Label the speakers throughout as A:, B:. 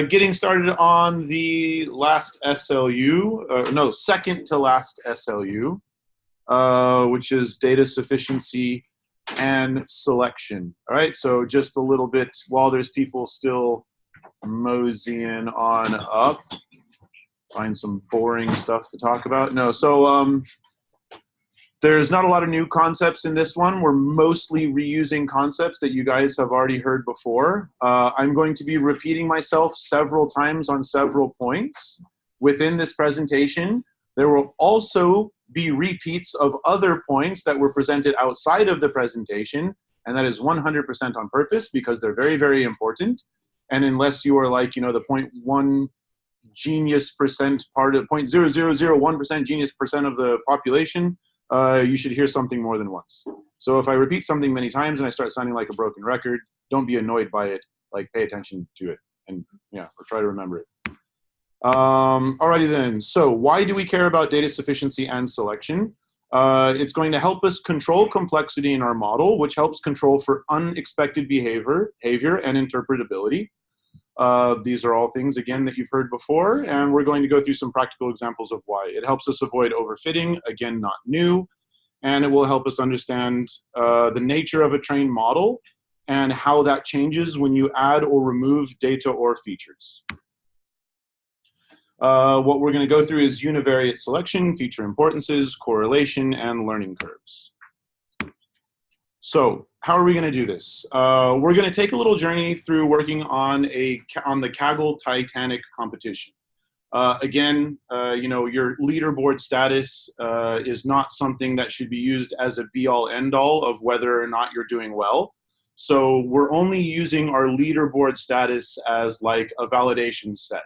A: getting started on the last SLU, no, second to last SLU, which is data sufficiency and selection. All right, so just a little bit while there's people still moseying on up. Find some boring stuff to talk about. No, so there's not a lot of new concepts in this one. We're mostly reusing concepts that you guys have already heard before. I'm going to be repeating myself several times on several points within this presentation. There will also be repeats of other points that were presented outside of the presentation, and that is 100% on purpose because they're very, very important. And unless you are like, you know, the 0.1 genius percent part of 0.0001% genius percent of the population, you should hear something more than once. So if I repeat something many times and I start sounding like a broken record, don't be annoyed by it. Like, pay attention to it and yeah, or try to remember it. Alrighty then. So why do we care about data sufficiency and selection? It's going to help us control complexity in our model, which helps control for unexpected behavior and interpretability. These are all things, again, that you've heard before, and we're going to go through some practical examples of why. It helps us avoid overfitting, again, not new, and it will help us understand the nature of a trained model and how that changes when you add or remove data or features. What we're going to go through is univariate selection, feature importances, correlation, and learning curves. So how are we going to do this? We're going to take a little journey through working on the Kaggle Titanic competition. Again, you know, your leaderboard status is not something that should be used as a be-all, end-all of whether or not you're doing well. So we're only using our leaderboard status as like a validation set.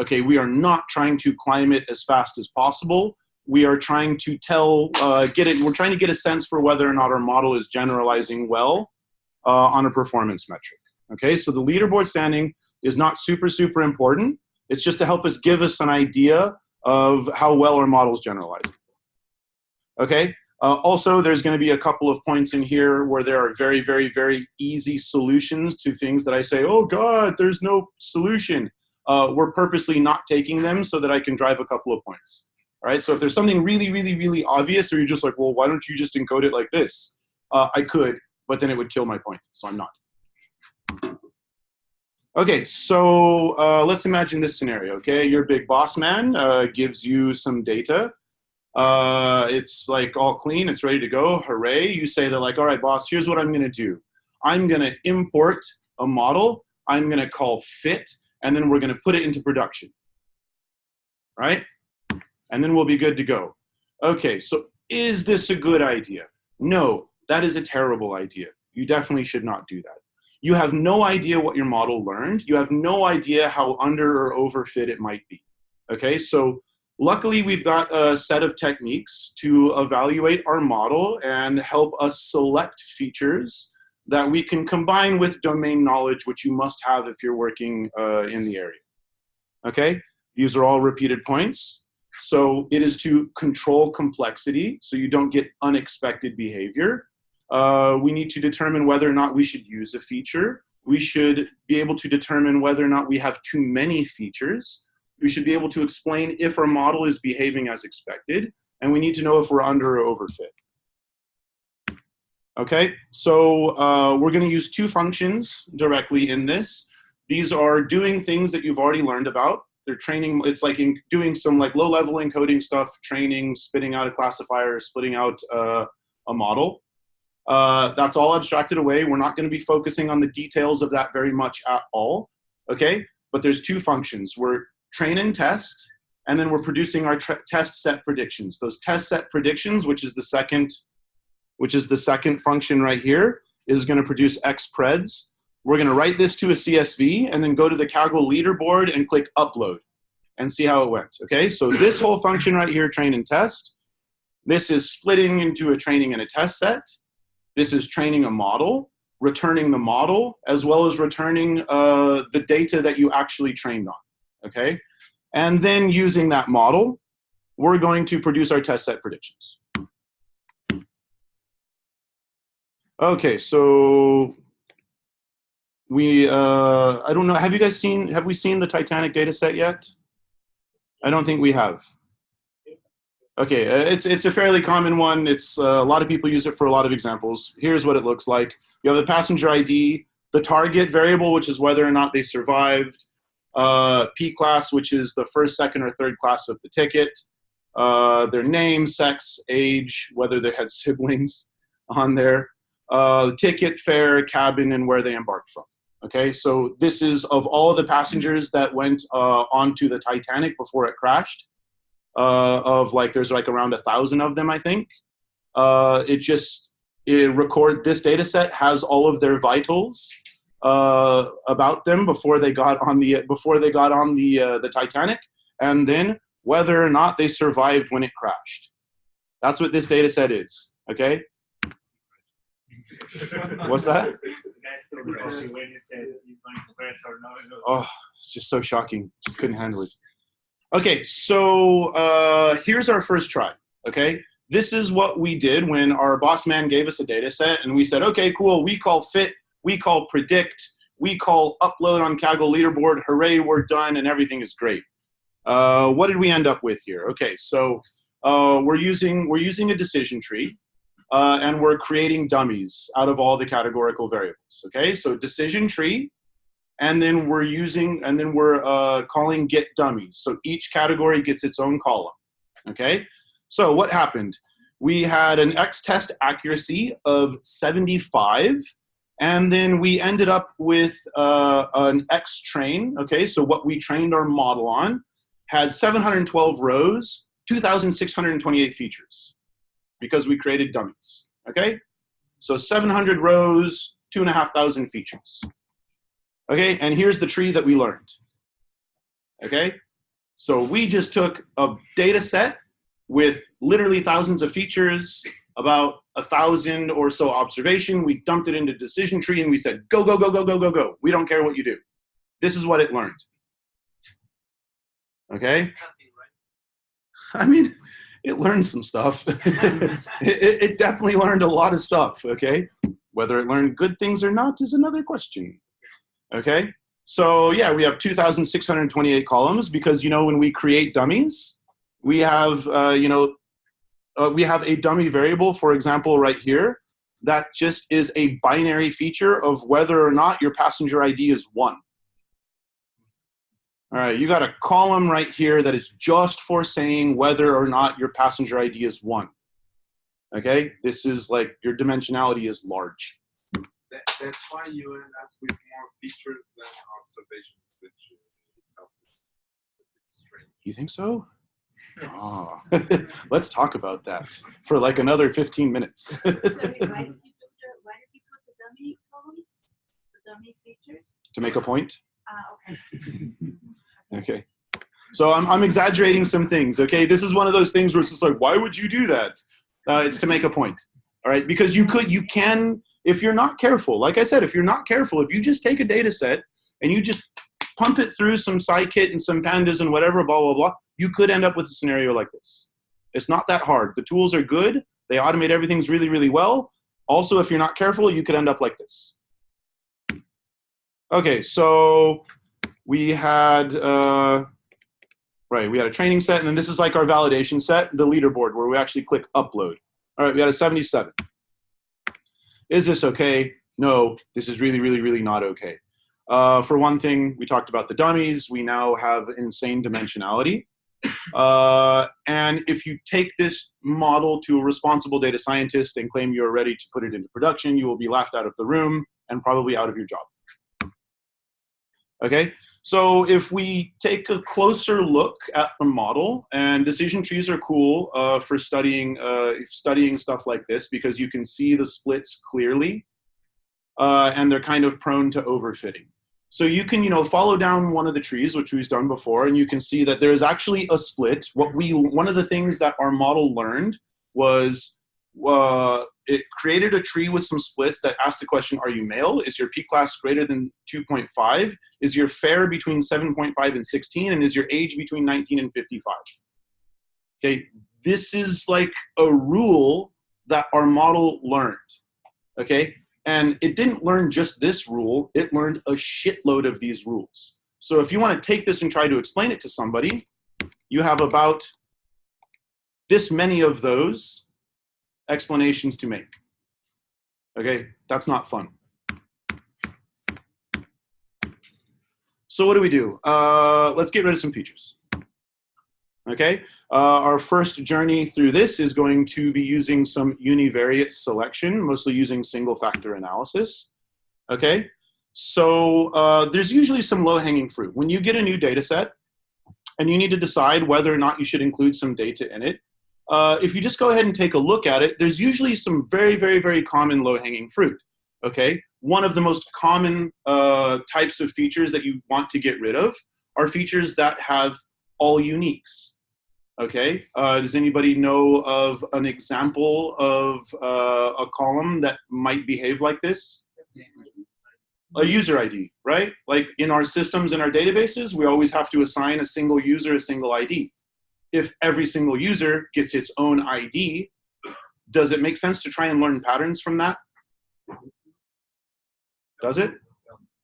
A: Okay, we are not trying to climb it as fast as possible. We are trying to we're trying to get a sense for whether or not our model is generalizing well on a performance metric. Okay, so the leaderboard standing is not super, super important. It's just to help us give us an idea of how well our model is generalizing. Okay, also there's going to be a couple of points in here where there are very, very, very easy solutions to things that I say, oh God, there's no solution. We're purposely not taking them so that I can drive a couple of points. All right, so if there's something really, really, really obvious, or you're just like, well, why don't you just encode it like this? I could, but then it would kill my point, so I'm not. Okay, so let's imagine this scenario, okay? Your big boss man gives you some data. It's like all clean, it's ready to go, hooray. You say that like, all right, boss, here's what I'm gonna do. I'm gonna import a model, I'm gonna call fit, and then we're gonna put it into production, right? And then we'll be good to go. Okay, so is this a good idea? No, that is a terrible idea. You definitely should not do that. You have no idea what your model learned. You have no idea how under or overfit it might be. Okay, so luckily we've got a set of techniques to evaluate our model and help us select features that we can combine with domain knowledge, which you must have if you're working in the area. Okay, these are all repeated points. So it is to control complexity so you don't get unexpected behavior. We need to determine whether or not we should use a feature. We should be able to determine whether or not we have too many features. We should be able to explain if our model is behaving as expected, and we need to know if we're under or overfit. Okay, so we're going to use two functions directly in this. These are doing things that you've already learned about. They're training, it's like doing some like low-level encoding stuff, training, spitting out a classifier, splitting out a model. That's all abstracted away. We're not going to be focusing on the details of that very much at all, okay? But there's two functions. We're train and test, and then we're producing our test set predictions. Those test set predictions, which is the second function right here, is going to produce xpreds. We're going to write this to a CSV and then go to the Kaggle leaderboard and click upload and see how it went. Okay, so this whole function right here, train and test, this is splitting into a training and a test set. This is training a model, returning the model, as well as returning the data that you actually trained on. Okay, and then using that model, we're going to produce our test set predictions. Okay, so I don't know, have we seen the Titanic data set yet? I don't think we have. Okay, it's a fairly common one. It's a lot of people use it for a lot of examples. Here's what it looks like. You have the passenger ID, the target variable, which is whether or not they survived, P class, which is the first, second, or third class of the ticket, their name, sex, age, whether they had siblings on there, ticket, fare, cabin, and where they embarked from. Okay, so this is of all of the passengers that went onto the Titanic before it crashed. There's like around 1,000 of them, I think. This data set has all of their vitals about them before they got on the Titanic, and then whether or not they survived when it crashed. That's what this data set is. Okay. What's that? Oh, it's just so shocking. Just couldn't handle it. Okay, so here's our first try, okay? This is what we did when our boss man gave us a data set, and we said, okay, cool, we call fit, we call predict, we call upload on Kaggle leaderboard, hooray, we're done, and everything is great. What did we end up with here? Okay, so we're using a decision tree, and we're creating dummies out of all the categorical variables, okay? So decision tree, and then we're calling get dummies. So each category gets its own column, okay? So what happened? We had an X-test accuracy of 75, and then we ended up with an X-train, okay? So what we trained our model on had 712 rows, 2,628 features, because we created dummies, okay? So 700 rows, 2,500 features. Okay, and here's the tree that we learned. Okay, so we just took a data set with literally thousands of features, about 1,000 or so observation. We dumped it into decision tree and we said, go, go, go, go, go, go, go. We don't care what you do. This is what it learned. Okay? I mean, it learned some stuff. it definitely learned a lot of stuff, okay? Whether it learned good things or not is another question. Okay, so yeah, we have 2,628 columns because, you know, when we create dummies, we have, we have a dummy variable, for example, right here, that just is a binary feature of whether or not your passenger ID is 1. All right, you got a column right here that is just for saying whether or not your passenger ID is 1. Okay, this is like, your dimensionality is large.
B: That's why you end up with more features than observations, which itself is strange.
A: You think so? Oh. Let's talk about that for like another 15 minutes.
C: Sorry, why did you put the dummy columns, the dummy features?
A: To make a point?
C: Okay.
A: Okay. So I'm exaggerating some things, okay? This is one of those things where it's just like, why would you do that? It's to make a point, all right? Because you can, if you're not careful, like I said, if you're not careful, if you just take a data set and you just pump it through some scikit and some pandas and whatever, blah, blah, blah, you could end up with a scenario like this. It's not that hard. The tools are good. They automate everything really, really well. Also, if you're not careful, you could end up like this. Okay, so we had, we had a training set, and then this is like our validation set, the leaderboard, where we actually click upload. All right, we had a 77. Is this okay? No, this is really, really, really not okay. For one thing, we talked about the dummies. We now have insane dimensionality. And if you take this model to a responsible data scientist and claim you're ready to put it into production, you will be laughed out of the room and probably out of your job. Okay, so if we take a closer look at the model, and decision trees are cool for studying stuff like this because you can see the splits clearly, and they're kind of prone to overfitting. So you can, follow down one of the trees, which we've done before, and you can see that there's actually a split. One of the things that our model learned was it created a tree with some splits that asked the question, are you male? Is your P class greater than 2.5? Is your fare between 7.5 and 16? And is your age between 19 and 55? Okay, this is like a rule that our model learned. Okay, And it didn't learn just this rule, it learned a shitload of these rules. So if you want to take this and try to explain it to somebody, you have about this many of those explanations to make. Okay, that's not fun. So what do we do? Let's get rid of some features. Okay, our first journey through this is going to be using some univariate selection, mostly using single factor analysis. Okay, so there's usually some low-hanging fruit. When you get a new data set and you need to decide whether or not you should include some data in it, if you just go ahead and take a look at it, there's usually some very, very, very common low-hanging fruit. Okay, one of the most common types of features that you want to get rid of are features that have all uniques. Okay, does anybody know of an example of a column that might behave like this? A user ID, right? Like in our systems, in our databases, we always have to assign a single user a single ID. If every single user gets its own ID, does it make sense to try and learn patterns from that? Does it?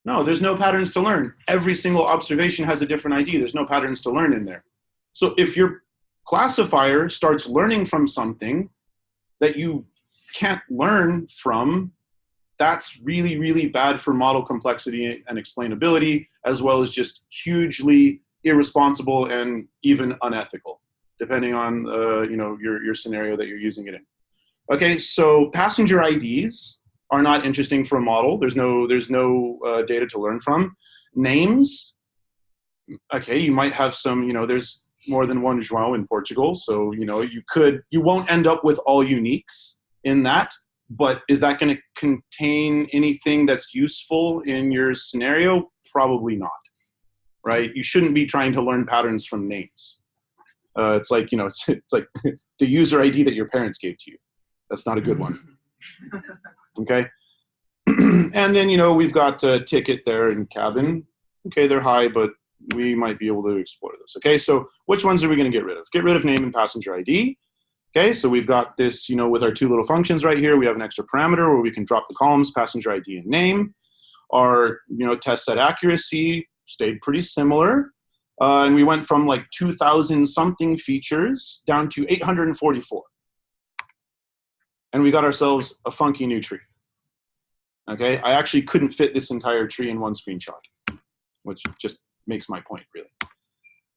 A: No, there's no patterns to learn. Every single observation has a different ID. There's no patterns to learn in there. So if your classifier starts learning from something that you can't learn from, that's really, really bad for model complexity and explainability, as well as just hugely irresponsible and even unethical, depending on your scenario that you're using it in. Okay, so passenger IDs are not interesting for a model. There's no data to learn from. Names, okay, you might have some, there's more than one João in Portugal, so you won't end up with all uniques in that, but is that going to contain anything that's useful in your scenario? Probably not, right? You shouldn't be trying to learn patterns from names. It's like, it's like the user ID that your parents gave to you. That's not a good one. Okay. And then, we've got ticket there and cabin. Okay, they're high, but we might be able to explore this. Okay, so which ones are we going to get rid of? Get rid of name and passenger ID. Okay, so we've got this, with our two little functions right here. We have an extra parameter where we can drop the columns passenger ID and name. Our, test set accuracy stayed pretty similar. And we went from like 2,000 something features down to 844. And we got ourselves a funky new tree. Okay, I actually couldn't fit this entire tree in one screenshot, which just makes my point, really.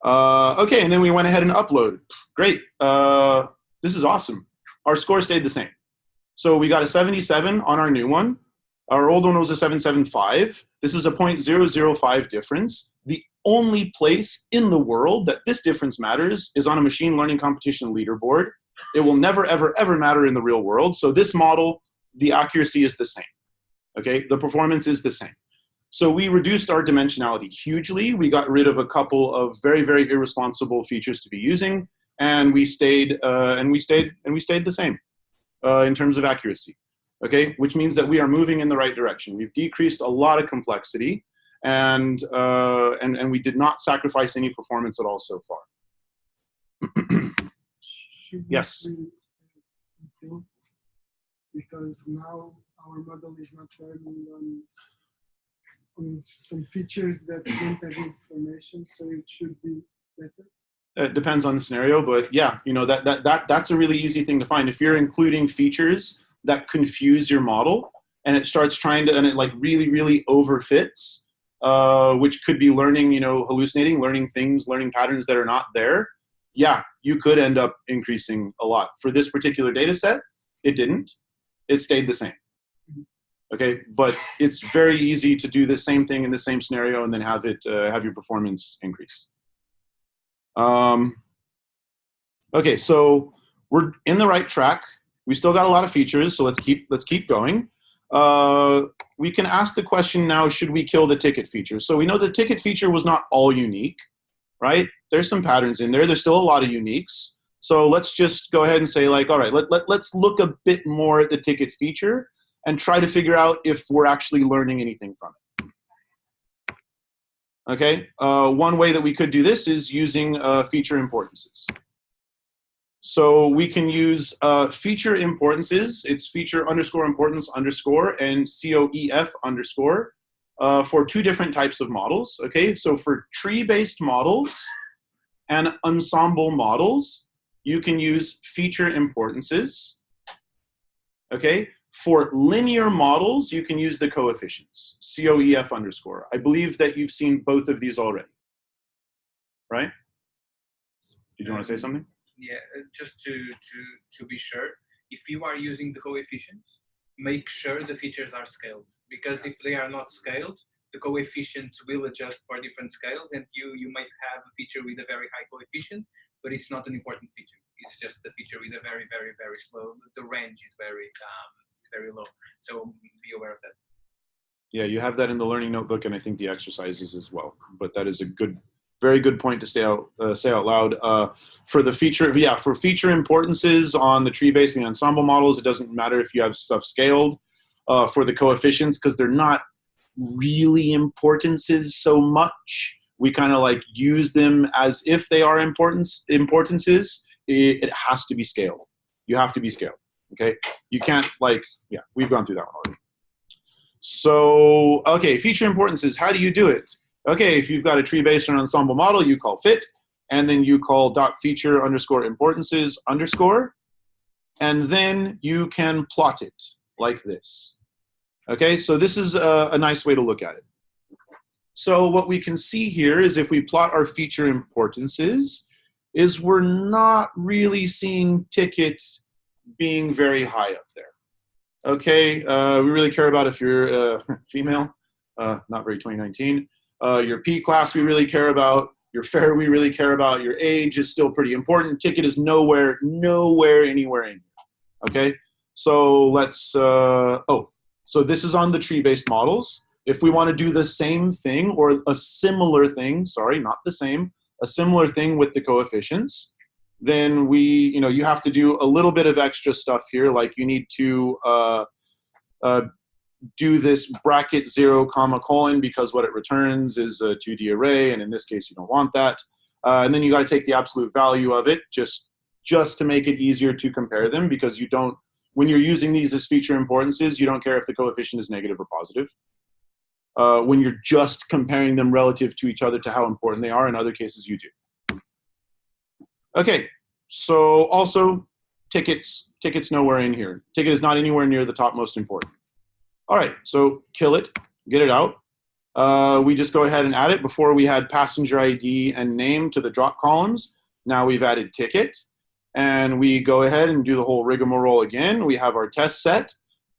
A: Okay, and then we went ahead and uploaded. Great. This is awesome. Our score stayed the same. So we got a 77 on our new one. Our old one was a 775. This is a 0.005 difference. The only place in the world that this difference matters is on a machine learning competition leaderboard. It will never, ever, ever matter in the real world. So this model, the accuracy is the same. Okay, the performance is the same. So we reduced our dimensionality hugely. We got rid of a couple of very, very irresponsible features to be using, and we stayed the same in terms of accuracy. Okay, which means that we are moving in the right direction. We've decreased a lot of complexity, and we did not sacrifice any performance at all so far. Yes.
D: Because now our model is not learning on some features that don't have information, so it should be better.
A: It depends on the scenario, but yeah, that's a really easy thing to find. If you're including features that confuse your model and it starts trying to, and it like really, really overfits, which could be learning, hallucinating, learning things, learning patterns that are not there. Yeah, you could end up increasing a lot. For this particular data set, it didn't. It stayed the same. Okay, but it's very easy to do the same thing in the same scenario and then have it have your performance increase. Okay, so we're in the right track. We still got a lot of features, so let's keep going. We can ask the question now: should we kill the ticket feature? So we know the ticket feature was not all unique, right? There's some patterns in there. There's still a lot of uniques. So let's just go ahead and say, like, all right, let's look a bit more at the ticket feature and try to figure out if we're actually learning anything from it. Okay, one way that we could do this is using feature importances. So we can use feature importances. It's feature underscore importance underscore and COEF underscore for two different types of models. Okay, so for tree-based models and ensemble models, you can use feature importances. Okay, for linear models, you can use the coefficients, COEF underscore. I believe that you've seen both of these already, right? Did you want to say something?
E: Yeah, just to be sure, if you are using the coefficients, make sure the features are scaled, because if they are not scaled, the coefficients will adjust for different scales, and you might have a feature with a very high coefficient, but it's not an important feature. It's just a feature with a very, very, very slow. The range is very low. So be aware of that.
A: Yeah, you have that in the learning notebook, and I think the exercises as well. But that is a good, very good point to say out loud. For the feature, yeah, for feature importances on the tree-based and the ensemble models, it doesn't matter if you have stuff scaled. For the coefficients, because they're not really importances so much, we kind of like use them as if they are importances. It has to be scaled. You have to be scaled. Okay, you can't like, yeah, we've gone through that one already. So, okay, feature importances, how do you do it? Okay, if you've got a tree-based or an ensemble model, you call fit, and then you call dot feature underscore importances underscore, and then you can plot it like this. Okay, so this is a nice way to look at it. So what we can see here is if we plot our feature importances, is we're not really seeing ticket being very high up there. Okay, we really care about if you're female, not very 2019. Your P class we really care about. Your fare we really care about. Your age is still pretty important. Ticket is nowhere anywhere in here. Okay, so let's, so this is on the tree-based models. If we want to do the same thing or a similar thing, sorry, not the same, a similar thing with the coefficients, then you have to do a little bit of extra stuff here. Like you need to do this bracket 0, colon, because what it returns is a 2D array, and in this case, you don't want that. And then you got to take the absolute value of it just to make it easier to compare them, because you don't, when you're using these as feature importances, you don't care if the coefficient is negative or positive. When you're just comparing them relative to each other to how important they are, in other cases you do. Okay, so also ticket's nowhere in here. Ticket is not anywhere near the top most important. All right, so kill it, get it out. We just go ahead and add it. Before we had passenger ID and name to the drop columns. Now we've added ticket. And we go ahead and do the whole rigmarole again. We have our test set,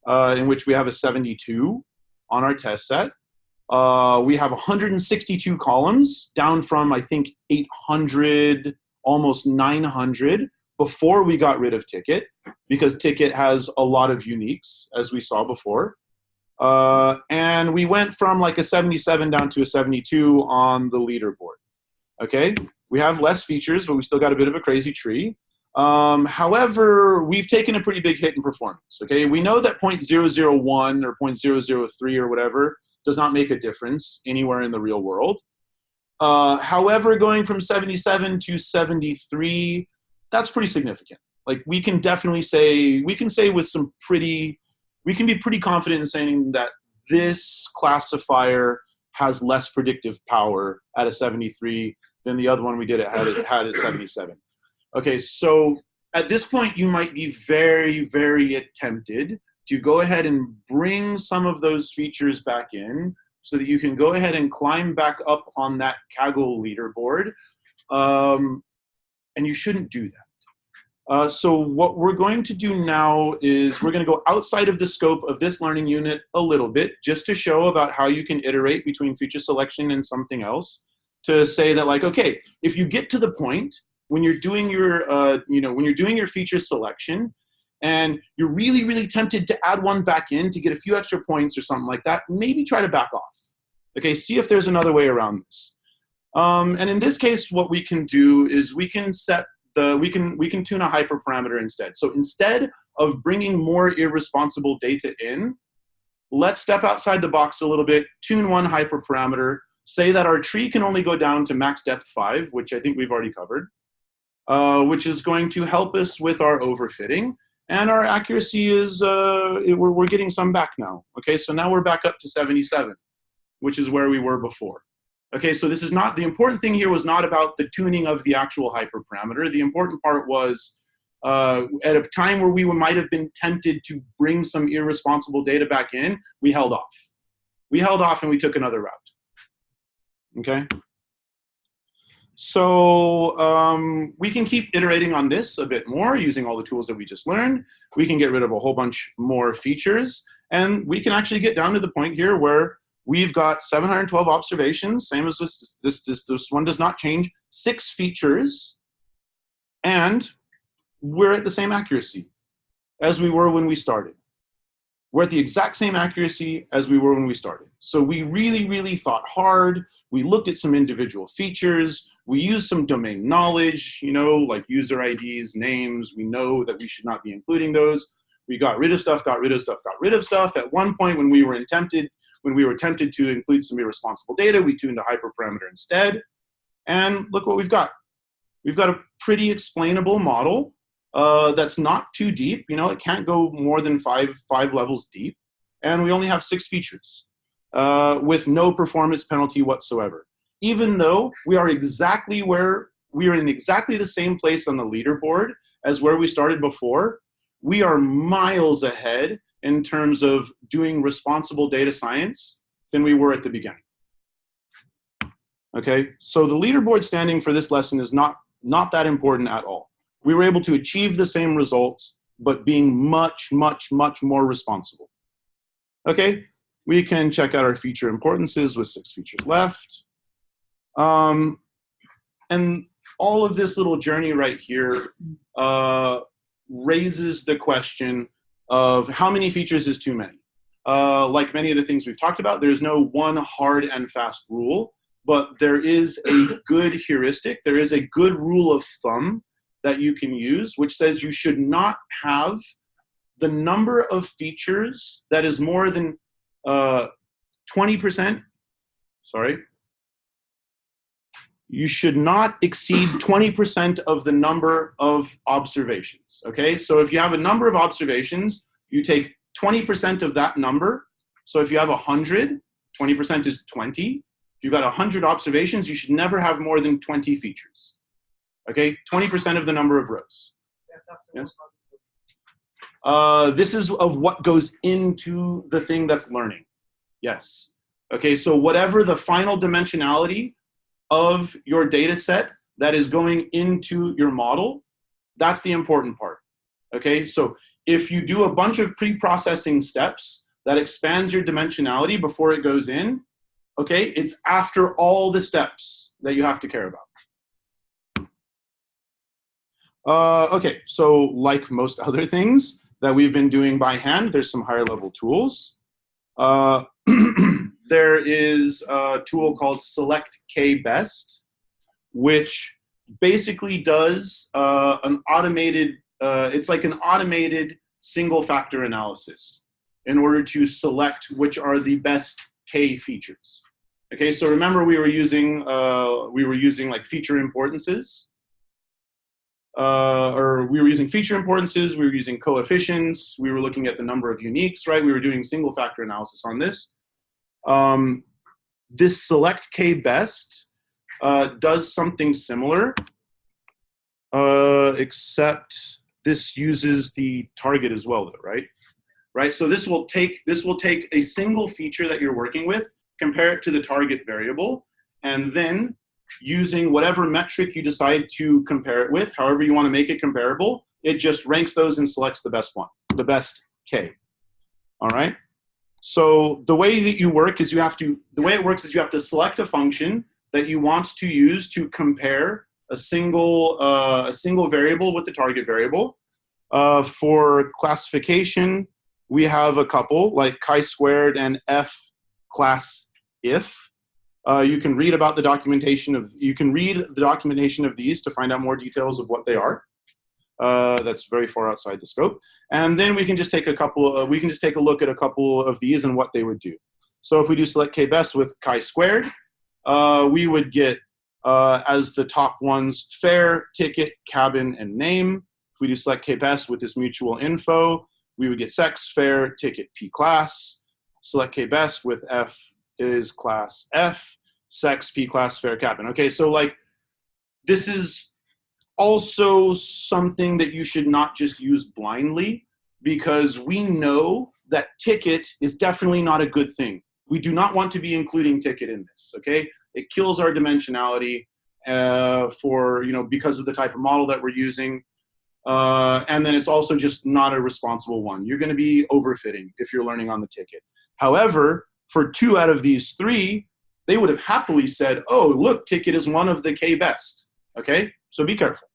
A: in which we have a 72 on our test set. We have 162 columns, down from, I think, 800, almost 900, before we got rid of ticket, because ticket has a lot of uniques, as we saw before. And we went from like a 77 down to a 72 on the leaderboard. Okay, we have less features, but we still got a bit of a crazy tree. However, we've taken a pretty big hit in performance. Okay, we know that 0.001 or 0.003 or whatever does not make a difference anywhere in the real world. However, going from 77 to 73, that's pretty significant. Like we can definitely say, we can be pretty confident in saying that this classifier has less predictive power at a 73 than the other one we did had at 77. Okay, so at this point, you might be very, very tempted to go ahead and bring some of those features back in so that you can go ahead and climb back up on that Kaggle leaderboard, and you shouldn't do that. So what we're going to do now is we're going to go outside of the scope of this learning unit a little bit, just to show about how you can iterate between feature selection and something else, to say that, like, okay, if you get to the point when you're doing your, when you're doing your feature selection, and you're really, really tempted to add one back in to get a few extra points or something like that, maybe try to back off. Okay, see if there's another way around this. And in this case, what we can do is we can set we can tune a hyperparameter instead. So instead of bringing more irresponsible data in, let's step outside the box a little bit, tune one hyperparameter, say that our tree can only go down to max depth 5, which I think we've already covered. which is going to help us with our overfitting. And our accuracy is, we're getting some back now. Okay, so now we're back up to 77, which is where we were before. Okay, so this is not, the important thing here was not about the tuning of the actual hyperparameter. The important part was at a time where we might have been tempted to bring some irresponsible data back in, we held off. We held off and we took another route. Okay? So we can keep iterating on this a bit more using all the tools that we just learned. We can get rid of a whole bunch more features. And we can actually get down to the point here where we've got 712 observations, same as this one does not change, 6 features, and we're at the same accuracy as we were when we started. We're at the exact same accuracy as we were when we started. So we really, really thought hard. We looked at some individual features. We used some domain knowledge, you know, like user IDs, names. We know that we should not be including those. We got rid of stuff, got rid of stuff, got rid of stuff. At one point when we were tempted to include some irresponsible data, we tuned the hyperparameter instead. And look what we've got. We've got a pretty explainable model that's not too deep. You know, it can't go more than five levels deep. And we only have 6 features with no performance penalty whatsoever. Even though we are in exactly the same place on the leaderboard as where we started before, we are miles ahead in terms of doing responsible data science than we were at the beginning. Okay, so the leaderboard standing for this lesson is not that important at all. We were able to achieve the same results, but being much, much, much more responsible. Okay, we can check out our feature importances with 6 features left. And all of this little journey right here raises the question of how many features is too many. Like many of the things we've talked about, there's no one hard and fast rule, but there is a good heuristic, there is a good rule of thumb that you can use, which says you should not have the number of features that is more than 20%, sorry, you should not exceed 20% of the number of observations, okay? So if you have a number of observations, you take 20% of that number. So if you have 100, 20% is 20. If you've got 100 observations, you should never have more than 20 features, okay? 20% of the number of rows. Yes? This is of what goes into the thing that's learning. Yes. Okay, so whatever the final dimensionality of your data set that is going into your model, that's the important part. Okay, so if you do a bunch of pre-processing steps that expands your dimensionality before it goes in, okay, it's after all the steps that you have to care about. Okay, so like most other things that we've been doing by hand, there's some higher level tools. There is a tool called Select K-Best, which basically does an automated, it's like an automated single factor analysis in order to select which are the best K features. Okay, so remember we were using like feature importances. Or we were using feature importances, we were using coefficients, we were looking at the number of uniques, right? We were doing single factor analysis on this. This Select K-Best does something similar, except this uses the target as well, though, right? Right. So this will take a single feature that you're working with, compare it to the target variable, and then using whatever metric you decide to compare it with, however you want to make it comparable, it just ranks those and selects the best one, the best K. All right. So the way that you work is the way it works is you have to select a function that you want to use to compare a single variable with the target variable. For classification, we have a couple like chi-squared and f class if. You can read about the documentation of these to find out more details of what they are. That's very far outside the scope. And then we can just take a look at a couple of these and what they would do. So if we do select K-best with chi-squared, we would get as the top ones: fare, ticket, cabin, and name. If we do select kbest with this mutual info, we would get sex, fare, ticket, P class. Select kbest with F is class F, sex, P class, fare, cabin. Okay, so like this is also something that you should not just use blindly, because we know that ticket is definitely not a good thing. We do not want to be including ticket in this, okay? It kills our dimensionality for, you know, because of the type of model that we're using. And then it's also just not a responsible one. You're gonna be overfitting if you're learning on the ticket. However, for 2 out of these 3, they would have happily said, oh, look, ticket is one of the K-best, okay? So be careful.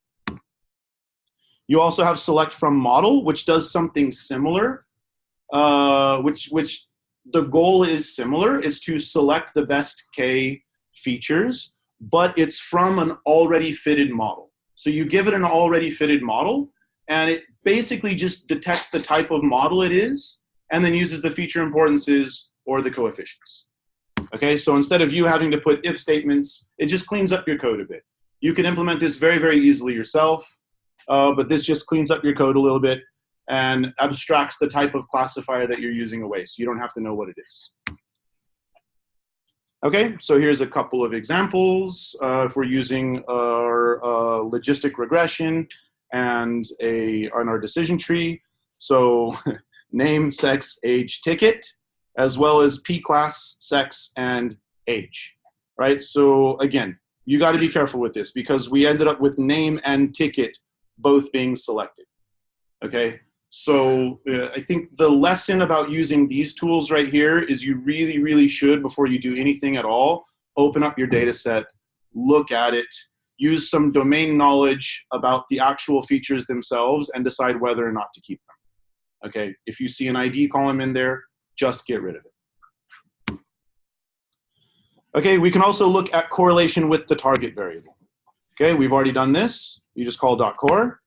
A: You also have select from model, which does something similar, which the goal is similar, is to select the best K features, but it's from an already fitted model. So you give it an already fitted model, and it basically just detects the type of model it is, and then uses the feature importances or the coefficients. Okay, so instead of you having to put if statements, it just cleans up your code a bit. You can implement this very, very easily yourself, but this just cleans up your code a little bit and abstracts the type of classifier that you're using away, so you don't have to know what it is. Okay, so here's a couple of examples. If we're using our logistic regression and our decision tree, so name, sex, age, ticket, as well as P class, sex, and age, right? So again, you got to be careful with this because we ended up with name and ticket both being selected, okay? So I think the lesson about using these tools right here is you really, really should, before you do anything at all, open up your data set, look at it, use some domain knowledge about the actual features themselves, and decide whether or not to keep them, okay? If you see an ID column in there, just get rid of it. Okay, we can also look at correlation with the target variable. Okay, we've already done this. You just call .core.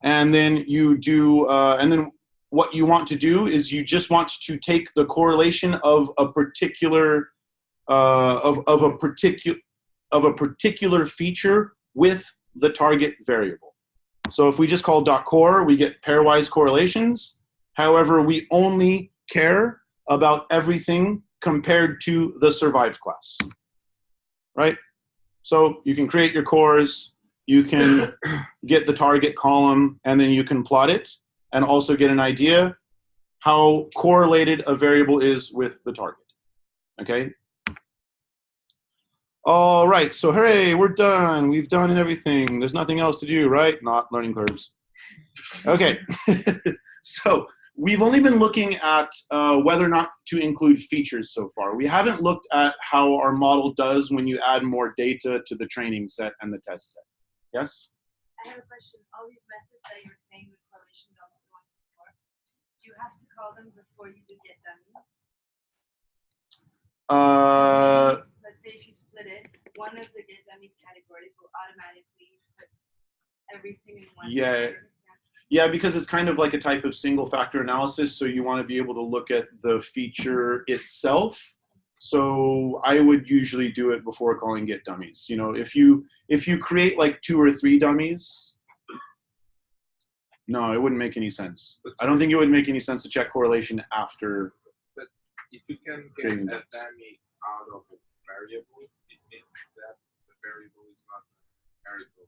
A: And then you do, and then what you want to do is you just want to take the correlation of a particular, of a particular feature with the target variable. So if we just call .core, we get pairwise correlations. However, we only care about everything compared to the survived class, right? So you can create your cores, you can get the target column, and then you can plot it and also get an idea how correlated a variable is with the target, okay? All right, so hooray, we're done. We've done everything. There's nothing else to do, right? Not learning curves. Okay, so we've only been looking at whether or not to include features so far. We haven't looked at how our model does when you add more data to the training set and the test set. Yes?
C: I have a question. All these methods that you were saying with correlation dots and one before, do you have to call them before you do get dummies? Let's say if you split it, one of the get dummies categories will automatically put everything in one.
A: Yeah. Yeah, because it's kind of like a type of single factor analysis, so you want to be able to look at the feature itself. So I would usually do it before calling get dummies. You know, if you create like 2 or 3 dummies, no, it wouldn't make any sense. I don't think it would make any sense to check correlation after.
B: But if you can get a dummy out of a variable, it means that the variable is not numerical.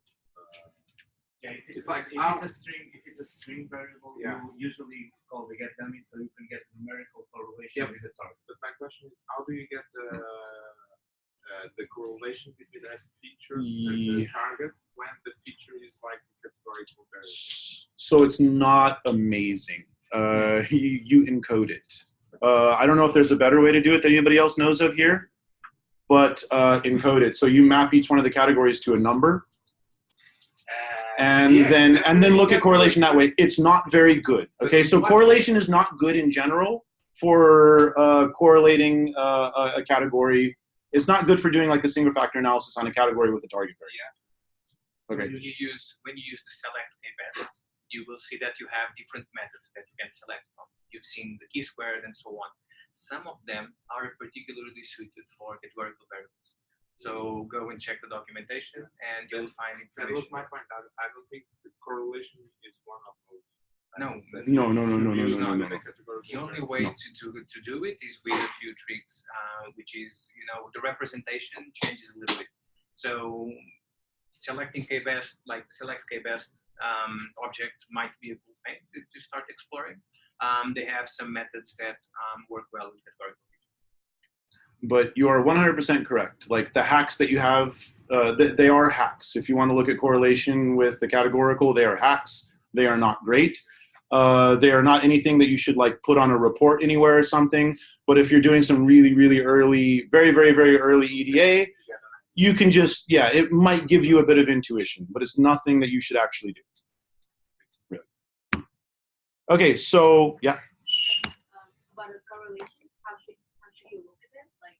E: Yeah, if
B: It's like
E: if it's a string variable,
B: Yeah.
E: you usually call the get dummy so you can get numerical correlation
B: Yep.
E: with the target.
B: But my question is, how do you get the correlation between that feature and the target when the feature is like a categorical variable?
A: So it's not amazing. You encode it. I don't know if there's a better way to do it that anybody else knows of here, but encode it. So you map each one of the categories to a number. And then look at correlation that way. It's not very good. Okay, so correlation is not good in general for correlating a category. It's not good for doing like a single factor analysis on a category with a target variable. Okay.
E: When you use the select method, you will see that you have different methods that you can select from. You've seen the t-squared and so on. Some of them are particularly suited for categorical variables. So go and check the documentation, and you'll find
B: That was
E: information.
B: my point. I don't think the correlation is one of those.
E: No, the only way to do it is with a few tricks, which is, the representation changes a little bit. So selecting k-best, like select k-best object might be a cool thing to start exploring. They have some methods that work well with categorical.
A: But you are 100% correct. Like the hacks that you have, they are hacks. If you want to look at correlation with the categorical, they are hacks. They are not great. They are not anything that you should like put on a report anywhere or something. But if you're doing some really, really early, very, very, very early EDA, you can just, yeah, it might give you a bit of intuition, but it's nothing that you should actually do. Really. Okay, so yeah.
C: About a correlation, how should you look at it? Like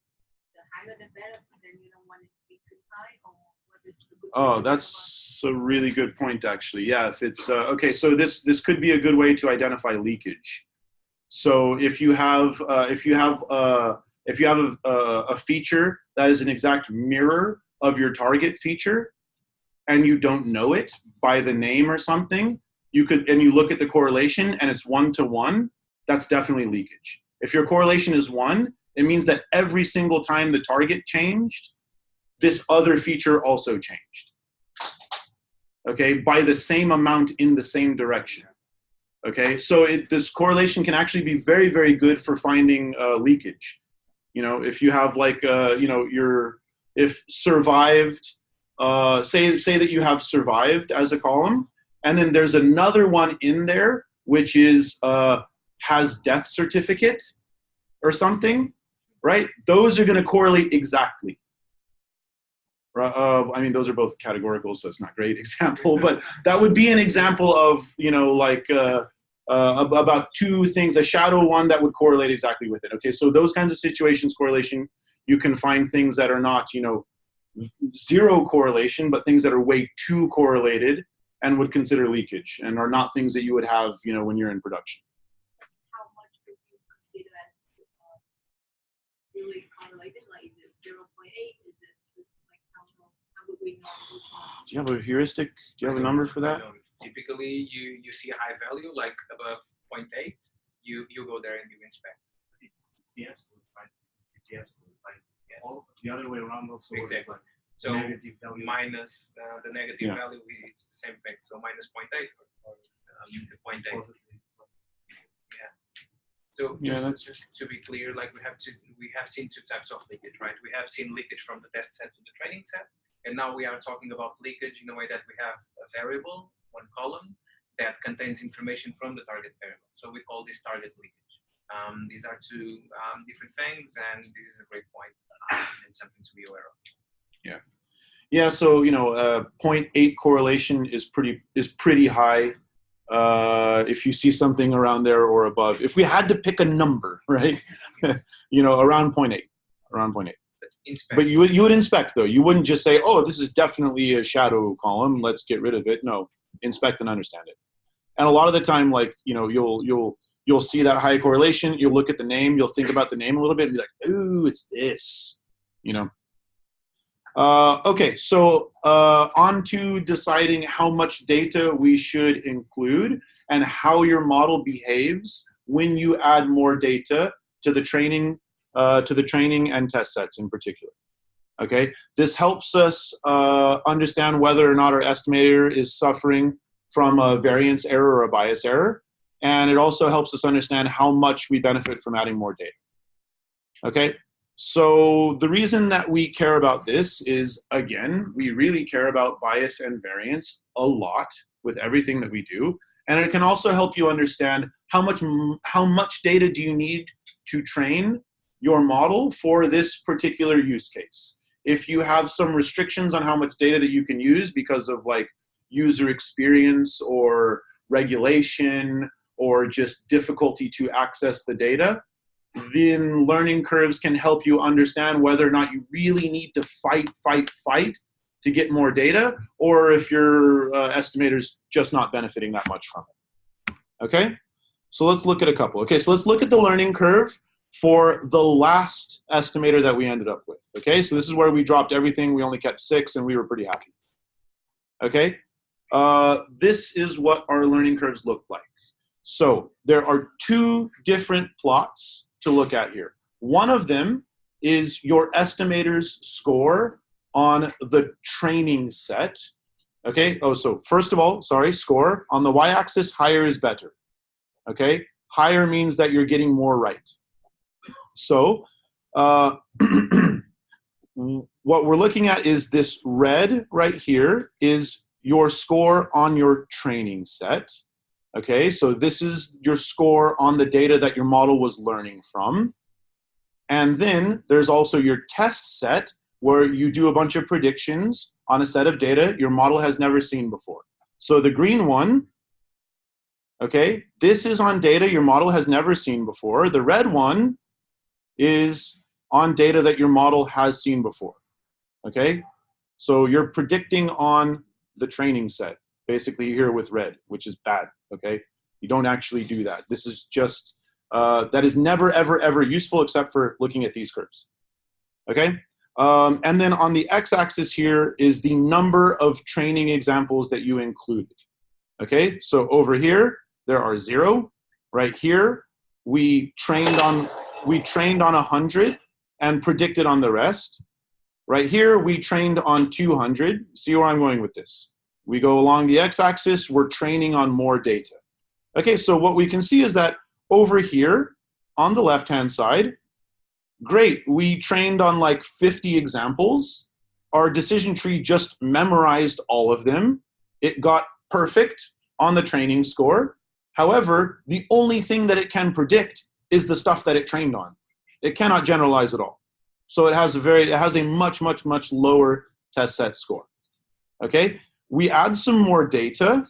C: the higher the better, but then you don't want it to be too high, or what is the good?
A: Oh, that's a really good point, actually. Yeah, if it's okay, so this could be a good way to identify leakage. So if you have a feature that is an exact mirror of your target feature, and you don't know it by the name or something, you look at the correlation and it's 1-to-1, that's definitely leakage. If your correlation is 1, it means that every single time the target changed, this other feature also changed. Okay, by the same amount in the same direction. Okay, so this correlation can actually be very, very good for finding leakage. If you have like, if survived, say that you have survived as a column, and then there's another one in there which is has death certificate or something, right? Those are going to correlate exactly. I mean, those are both categorical, so it's not a great example, but that would be an example of, about two things, a shadow one that would correlate exactly with it. Okay, so those kinds of situations, correlation, you can find things that are not, zero correlation, but things that are way too correlated and would consider leakage and are not things that you would have, when you're in production.
C: How much would you consider as really correlated? Like, is it 0.8? Is it just like how would we know which one?
A: Do you have a heuristic? Do you have a number for that?
E: Typically, you see a high value, like above 0.8, you go there and you inspect.
F: It's the absolute fine. It's the absolute fine. Yes. All the other way around also.
E: Exactly. So
F: negative value.
E: Minus the negative
A: Yeah.
E: value, it's the same thing. So minus 0.8 or the 0.8. Yeah. So just to be clear, like we have seen two types of leakage, right? We have seen leakage from the test set to the training set, and now we are talking about leakage in a way that we have a variable, one column, that contains information from the target variable. So we call this target leakage. These are two different things, and this is a great point and something to be aware of.
A: Yeah. Yeah. So 0.8 correlation is pretty high. If you see something around there or above, if we had to pick a number, right? Around 0.8, around 0.8. But you would inspect though. You wouldn't just say, oh, this is definitely a shadow column, let's get rid of it. No, inspect and understand it. And a lot of the time, like you'll see that high correlation. You'll look at the name. You'll think about the name a little bit and be like, ooh, it's this. Okay, so on to deciding how much data we should include and how your model behaves when you add more data to the training and test sets in particular. Okay, this helps us understand whether or not our estimator is suffering from a variance error or a bias error, and it also helps us understand how much we benefit from adding more data. Okay. So the reason that we care about this is, again, we really care about bias and variance a lot with everything that we do. And it can also help you understand how much data do you need to train your model for this particular use case. If you have some restrictions on how much data that you can use because of like user experience or regulation or just difficulty to access the data, then learning curves can help you understand whether or not you really need to fight to get more data, or if your estimator's just not benefiting that much from it. Okay, so let's look at a couple. Okay, so let's look at the learning curve for the last estimator that we ended up with. Okay, so this is where we dropped everything. We only kept 6, and we were pretty happy. Okay, this is what our learning curves look like. So there are 2 different plots to look at here. One of them is your estimator's score on the training set. Okay, oh, so first of all, sorry, score. On the y-axis, higher is better. Okay, higher means that you're getting more right. So what we're looking at is this red right here is your score on your training set. Okay, so this is your score on the data that your model was learning from. And then there's also your test set, where you do a bunch of predictions on a set of data your model has never seen before. So the green one, okay, this is on data your model has never seen before. The red one is on data that your model has seen before. Okay, so you're predicting on the training set, basically here with red, which is bad. Okay, you don't actually do that. This is just, that is never, ever, ever useful except for looking at these curves. Okay, and then on the x-axis here is the number of training examples that you included. Okay, so over here, there are 0. Right here, we trained on 100 and predicted on the rest. Right here, we trained on 200. See where I'm going with this? We go along the x-axis, we're training on more data. Okay, so what we can see is that over here, on the left-hand side, great, we trained on like 50 examples. Our decision tree just memorized all of them. It got perfect on the training score. However, the only thing that it can predict is the stuff that it trained on. It cannot generalize at all. So it has a much, much, much lower test set score. Okay, we add some more data.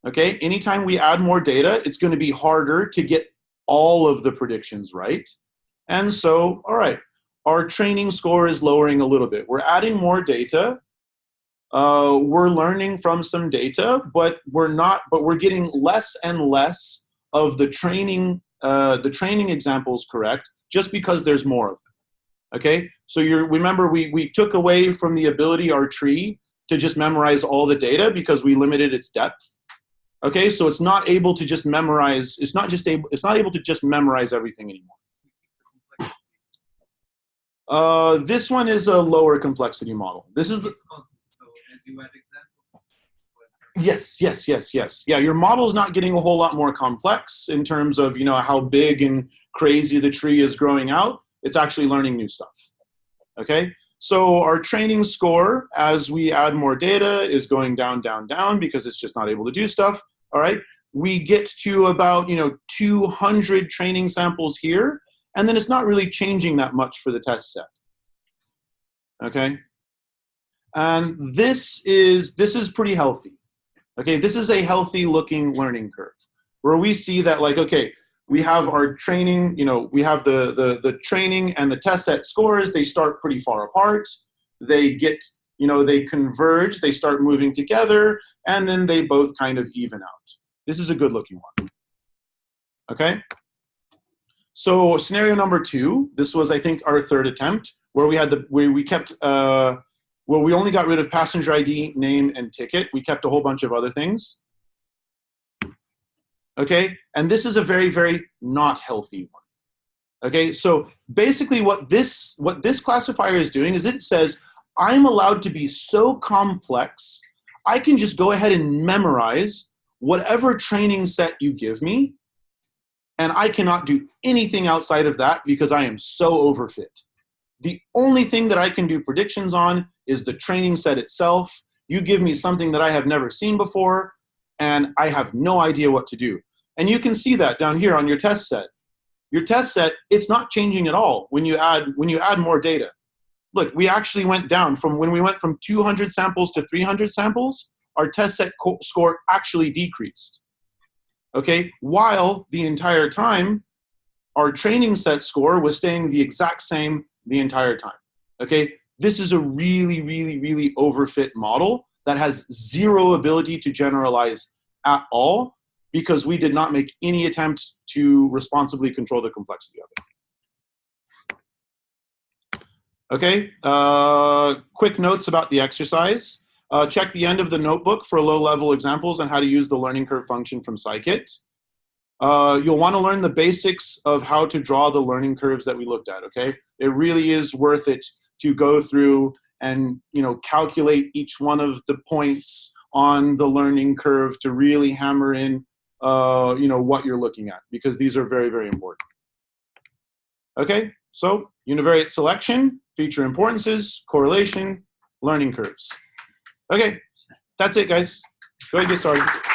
A: Okay, anytime we add more data, it's going to be harder to get all of the predictions right. And so, all right, our training score is lowering a little bit. We're adding more data. We're learning from some data, but we're getting less and less of the training examples correct just because there's more of them. Okay, so remember we took away from the ability our tree to just memorize all the data because we limited its depth. Okay, so it's not able to just memorize. It's not able to just memorize everything anymore. This one is a lower complexity model. This is the.
E: So as you add examples.
A: Yes. Yeah, your model is not getting a whole lot more complex in terms of how big and crazy the tree is growing out. It's actually learning new stuff. Okay, so our training score as we add more data is going down, down, down because it's just not able to do stuff. All right, we get to about 200 training samples here, and then it's not really changing that much for the test set. Okay, and this is pretty healthy. Okay, this is a healthy looking learning curve where we see that okay, we have our training, we have the training and the test set scores. They start pretty far apart. They get, they converge, they start moving together, and then they both kind of even out. This is a good looking one. Okay? So scenario number 2, this was, I think, our 3rd attempt, where we had where we only got rid of passenger ID, name, and ticket. We kept a whole bunch of other things. Okay, and this is a very, very not healthy one. Okay, so basically what this classifier is doing is it says, I'm allowed to be so complex, I can just go ahead and memorize whatever training set you give me, and I cannot do anything outside of that because I am so overfit. The only thing that I can do predictions on is the training set itself. You give me something that I have never seen before, and I have no idea what to do. And you can see that down here on your test set. Your test set, it's not changing at all when you add more data. Look, we actually went down from when we went from 200 samples to 300 samples, our test set score actually decreased. Okay, while the entire time, our training set score was staying the exact same the entire time. Okay, this is a really, really, really overfit model that has zero ability to generalize at all. because we did not make any attempt to responsibly control the complexity of it. Okay, quick notes about the exercise. Check the end of the notebook for low-level examples on how to use the learning curve function from scikit. You'll want to learn the basics of how to draw the learning curves that we looked at, okay? It really is worth it to go through and, calculate each one of the points on the learning curve to really hammer in, what you're looking at, because these are very, very important. Okay, so univariate selection, feature importances, correlation, learning curves. Okay, that's it, guys. Go ahead and get started.